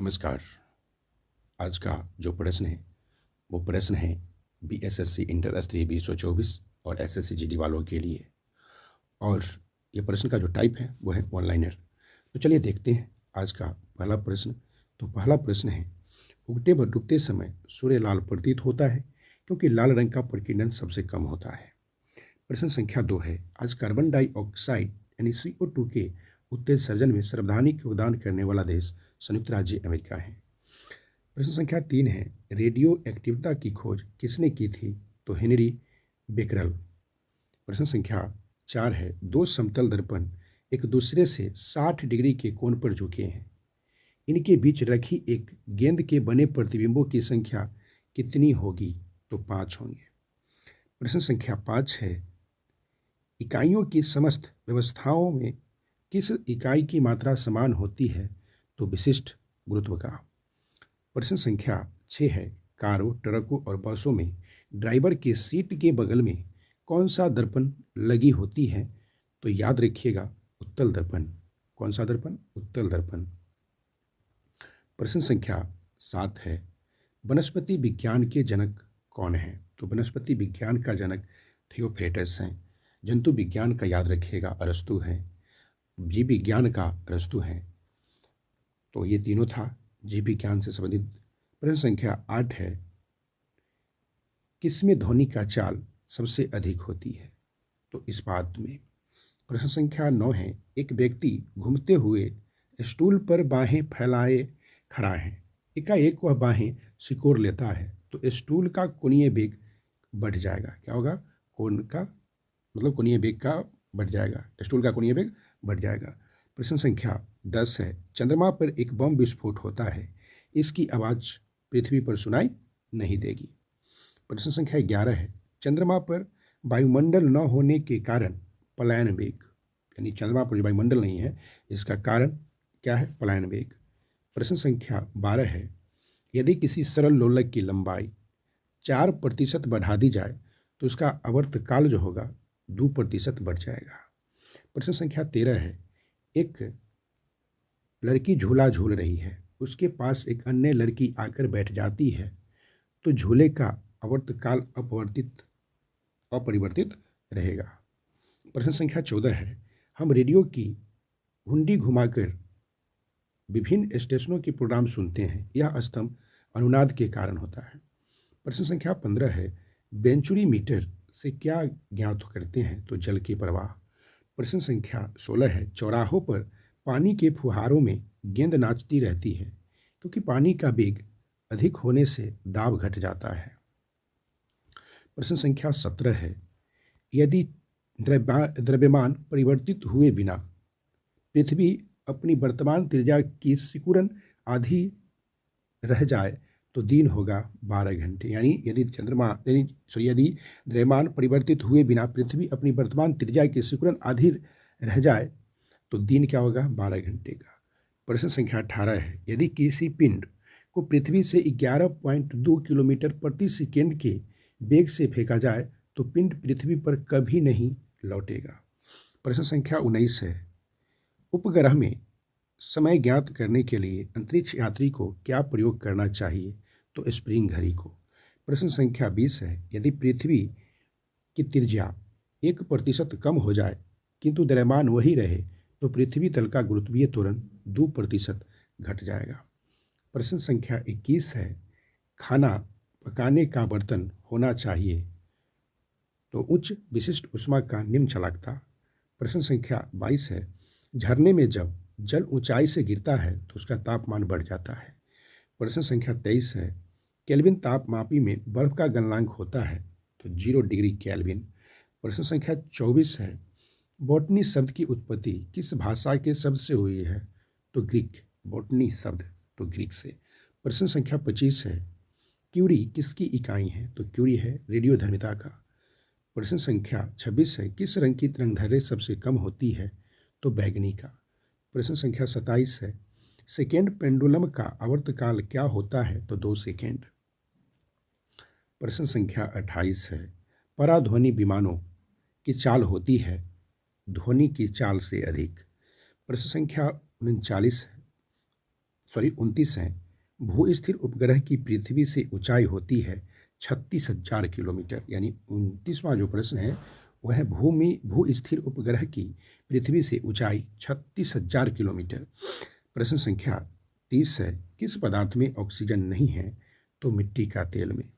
नमस्कार। आज का जो प्रश्न है वो प्रश्न है बीएसएससी इंटर स्तरीय 2024 और एसएससी जीडी वालों के लिए। और ये प्रश्न का जो टाइप है वो है ऑनलाइनर। तो चलिए देखते हैं आज का पहला प्रश्न। तो पहला प्रश्न है, उगते व डूबते समय सूर्य लाल प्रतीत होता है क्योंकि लाल रंग का प्रकीर्णन सबसे कम होता है। प्रश्न संख्या 2 है, आज कार्बन डाइऑक्साइड यानी CO2 के उत्सर्जन में सर्वाधिक योगदान करने वाला देश संयुक्त राज्य अमेरिका है। प्रश्न संख्या 3 है, रेडियो एक्टिविटी की खोज किसने की थी? तो हेनरी बेकरल। प्रश्न संख्या 4 है, दो समतल दर्पण एक दूसरे से 60 डिग्री के कोण पर झुके हैं, इनके बीच रखी एक गेंद के बने प्रतिबिंबों की संख्या कितनी होगी? तो 5 होंगे। प्रश्न संख्या 5 है, इकाइयों की समस्त व्यवस्थाओं में किस इकाई की मात्रा समान होती है? तो विशिष्ट गुरुत्व का। प्रश्न संख्या 6 है, कारों, ट्रकों और बसों में ड्राइवर के सीट के बगल में कौन सा दर्पण लगी होती है? तो याद रखिएगा, उत्तल दर्पण। कौन सा दर्पण? उत्तल दर्पण। प्रश्न संख्या 7 है, वनस्पति विज्ञान के जनक कौन है? तो वनस्पति विज्ञान का जनक थियोफ्रेटस हैं। जंतु विज्ञान का याद रखिएगा, अरस्तु है। जीव विज्ञान का अरस्तु है। तो ये तीनों था जीव विज्ञान से संबंधित। प्रश्न संख्या 8 है, किसमें ध्वनि का चाल सबसे अधिक होती है? तो इस्पात में। प्रश्न संख्या 9 है, एक व्यक्ति घूमते हुए स्टूल पर बाहें फैलाए खड़ा है, एकाएक वह बाहें सिकोड़ लेता है तो स्टूल का कोणीय वेग बढ़ जाएगा। क्या होगा? कोण का मतलब कोणीय वेग का बढ़ जाएगा, स्टूल का कोणीय वेग बढ़ जाएगा। प्रश्न संख्या 10 है, चंद्रमा पर एक बम विस्फोट होता है, इसकी आवाज़ पृथ्वी पर सुनाई नहीं देगी। प्रश्न संख्या 11 है, चंद्रमा पर वायुमंडल न होने के कारण पलायन वेग, यानी चंद्रमा पर जो वायुमंडल नहीं है इसका कारण क्या है? पलायन वेग। प्रश्न संख्या 12 है, यदि किसी सरल लोलक की लंबाई 4% बढ़ा दी जाए तो उसका आवर्तकाल जो होगा 2% बढ़ जाएगा। प्रश्न संख्या 13 है, एक लड़की झूला झूल रही है, उसके पास एक अन्य लड़की आकर बैठ जाती है तो झूले का आवर्तकाल अपरिवर्तित रहेगा। प्रश्न संख्या 14 है, हम रेडियो की घुंडी घुमाकर विभिन्न स्टेशनों के प्रोग्राम सुनते हैं, यह स्तंभ अनुनाद के कारण होता है। प्रश्न संख्या 15 है, वेंचुरी मीटर से क्या ज्ञात करते हैं? तो जल की प्रवाह। प्रश्न संख्या 16 है, चौराहों पर पानी के फुहारों में गेंद नाचती रहती है क्योंकि पानी का वेग अधिक होने से दाब घट जाता है। प्रश्न संख्या 17 है, यदि द्रव्यमान परिवर्तित हुए बिना पृथ्वी अपनी वर्तमान त्रिज्या की सिकुड़न आधी रह जाए तो दिन होगा 12 घंटे। यानी यदि यदि द्रव्यमान परिवर्तित हुए बिना पृथ्वी अपनी वर्तमान त्रिज्या की सिकुड़न आधी रह जाए तो दिन क्या होगा? 12 घंटे का। प्रश्न संख्या 18 है, यदि किसी पिंड को पृथ्वी से 11.2 किलोमीटर प्रति सेकेंड के वेग से फेंका जाए तो पिंड पृथ्वी पर कभी नहीं लौटेगा। प्रश्न संख्या 19 है, उपग्रह में समय ज्ञात करने के लिए अंतरिक्ष यात्री को क्या प्रयोग करना चाहिए? तो स्प्रिंग घड़ी को। प्रश्न संख्या 20 है, यदि पृथ्वी की त्रिज्या 1% कम हो जाए किंतु द्रव्यमान वही रहे तो पृथ्वी तल का गुरुत्वीय त्वरण 2% घट जाएगा। प्रश्न संख्या 21 है, खाना पकाने का बर्तन होना चाहिए तो उच्च विशिष्ट ऊष्मा का निम्न चालकता। प्रश्न संख्या 22 है, झरने में जब जल ऊंचाई से गिरता है तो उसका तापमान बढ़ जाता है। प्रश्न संख्या 23 है, केल्विन तापमापी में बर्फ का गलनांक होता है तो 0 डिग्री केल्विन। प्रश्न संख्या 24 है, बॉटनी शब्द की उत्पत्ति किस भाषा के शब्द से हुई है? तो ग्रीक। बॉटनी शब्द तो ग्रीक से। प्रश्न संख्या 25 है, क्यूरी किसकी इकाई है? तो क्यूरी है रेडियोधर्मिता का। प्रश्न संख्या 26 है, किस रंग की तरंगदैर्घ्य सबसे कम होती है? तो बैगनी का। प्रश्न संख्या 27 है, सेकेंड पेंडुलम का आवर्तकाल क्या होता है? तो 2 सेकेंड। प्रश्न संख्या 28 है, पराध्वनि विमानों की चाल होती है ध्वनि की चाल से अधिक। प्रश्न संख्या 39 है, 29 हैं। भू स्थिर उपग्रह की पृथ्वी से ऊंचाई होती है 36,000 किलोमीटर। यानी 29वां जो प्रश्न है वह है भू स्थिर उपग्रह की पृथ्वी से ऊंचाई 36,000 किलोमीटर। प्रश्न संख्या 30 है, किस पदार्थ में ऑक्सीजन नहीं है? तो मिट्टी का तेल में।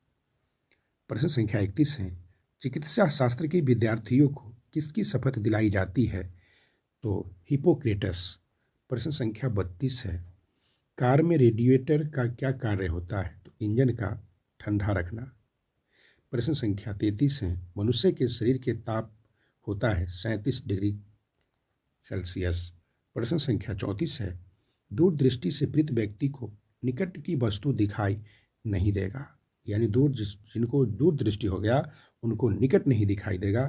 प्रश्न संख्या 31 है, चिकित्सा शास्त्र के विद्यार्थियों को किसकी शपथ दिलाई जाती है? तो हिपोक्रेटस। प्रश्न संख्या 32 है, कार में रेडिएटर का क्या कार्य होता है? तो इंजन का ठंडा रखना। प्रश्न संख्या 33 है, मनुष्य के शरीर के ताप होता है 37 डिग्री सेल्सियस। प्रश्न संख्या 34 है, दूरदृष्टि से वृद्ध व्यक्ति को निकट की वस्तु दिखाई नहीं देगा। यानी जिनको दूर दृष्टि हो गया उनको निकट नहीं दिखाई देगा,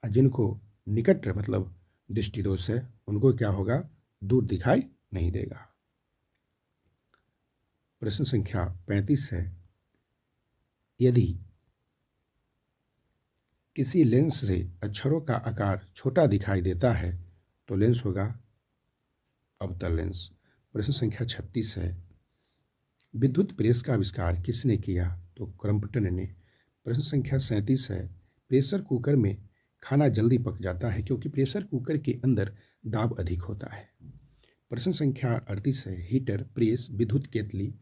और जिनको निकट मतलब दृष्टि दोष है उनको क्या होगा? दूर दिखाई नहीं देगा। प्रश्न संख्या 35 है, यदि किसी लेंस से अक्षरों का आकार छोटा दिखाई देता है तो लेंस होगा अवतल लेंस। प्रश्न संख्या 36 है, विद्युत प्रेस का आविष्कार किसने किया? तो क्रम्पटन ने। प्रश्न संख्या 37 है, प्रेशर कुकर में खाना जल्दी पक जाता है क्योंकि प्रेशर कुकर के अंदर दाब अधिक होता है। प्रश्न संख्या 38 है, हीटर, प्रेस, विद्युत केतली,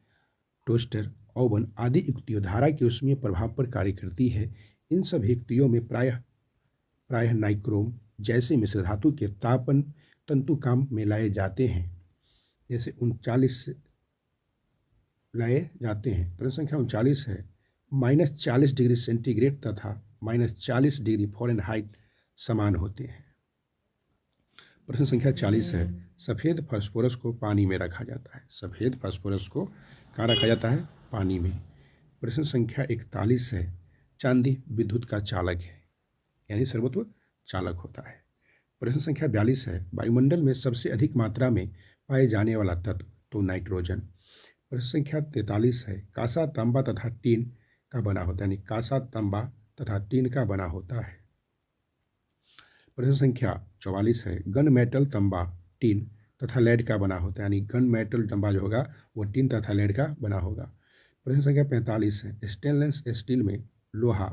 टोस्टर, ओवन आदि युक्तियों धारा के ऊष्मीय प्रभाव पर कार्य करती है। इन सभी युक्तियों में प्रायः नाइक्रोम जैसे मिश्र धातु के तापन तंतु काम में लाए जाते हैं, जैसे 39 लाए जाते हैं। प्रश्न संख्या 39 है, -40 डिग्री सेंटीग्रेड तथा -40 डिग्री फ़ारेनहाइट समान होते हैं। प्रश्न संख्या 40 है, सफ़ेद फास्फोरस को पानी में रखा जाता है। सफ़ेद फास्फोरस को कहाँ रखा जाता है? पानी में। प्रश्न संख्या 41 है, चांदी विद्युत का चालक है, यानी सर्वत्र चालक होता है। प्रश्न संख्या 42 है, वायुमंडल में सबसे अधिक मात्रा में पाए जाने वाला तत्व? तो नाइट्रोजन। प्रश्न संख्या 43 है, कांसा, तांबा तथा टीन का बना होता है, यानी कांसा, तांबा तथा टीन का बना होता है। प्रश्न संख्या 44 है, गन मेटल, तांबा, टीन तथा लेड का बना होता है, यानी गन मेटल तांबा जो होगा वो टीन तथा लेड का बना होगा। प्रश्न संख्या 45 है, स्टेनलेस स्टील में लोहा,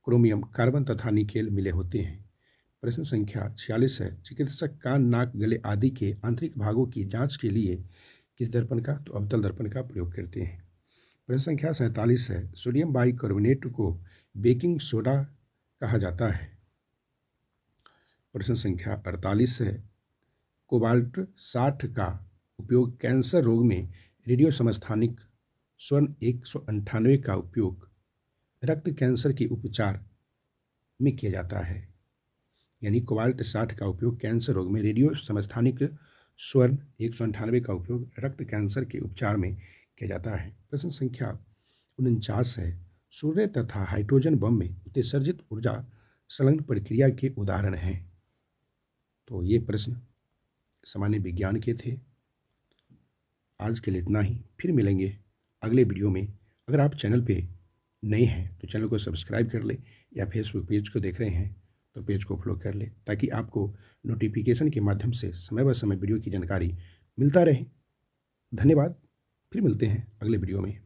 क्रोमियम, कार्बन तथा निकेल मिले होते हैं। प्रश्न संख्या 46 है, चिकित्सक कान, नाक, गले आदि के आंतरिक भागों की जांच के लिए किस दर्पण का? तो अवतल दर्पण का प्रयोग करते हैं। प्रश्न संख्या 47 है, सोडियम बाइकार्बोनेट को बेकिंग सोडा कहा जाता है। प्रश्न संख्या 48 है, कोबाल्ट 60 का उपयोग कैंसर रोग में, रेडियो समस्थानिक स्वर्ण 198 का उपयोग रक्त कैंसर के उपचार में किया जाता है। यानी कोबाल्ट 60 का उपयोग कैंसर रोग में, रेडियो समस्थानिक स्वर्ण 198 का उपयोग रक्त कैंसर के उपचार में किया जाता है। प्रश्न संख्या 49 है, सूर्य तथा हाइड्रोजन बम में उत्सर्जित ऊर्जा संलग्न प्रक्रिया के उदाहरण हैं। तो ये प्रश्न सामान्य विज्ञान के थे। आज के लिए इतना ही, फिर मिलेंगे अगले वीडियो में। अगर आप चैनल पे नए हैं तो चैनल को सब्सक्राइब कर ले, या फेसबुक पेज को देख रहे हैं तो पेज को फॉलो कर ले, ताकि आपको नोटिफिकेशन के माध्यम से समय ब समय वीडियो की जानकारी मिलता रहे। धन्यवाद, फिर मिलते हैं अगले वीडियो में।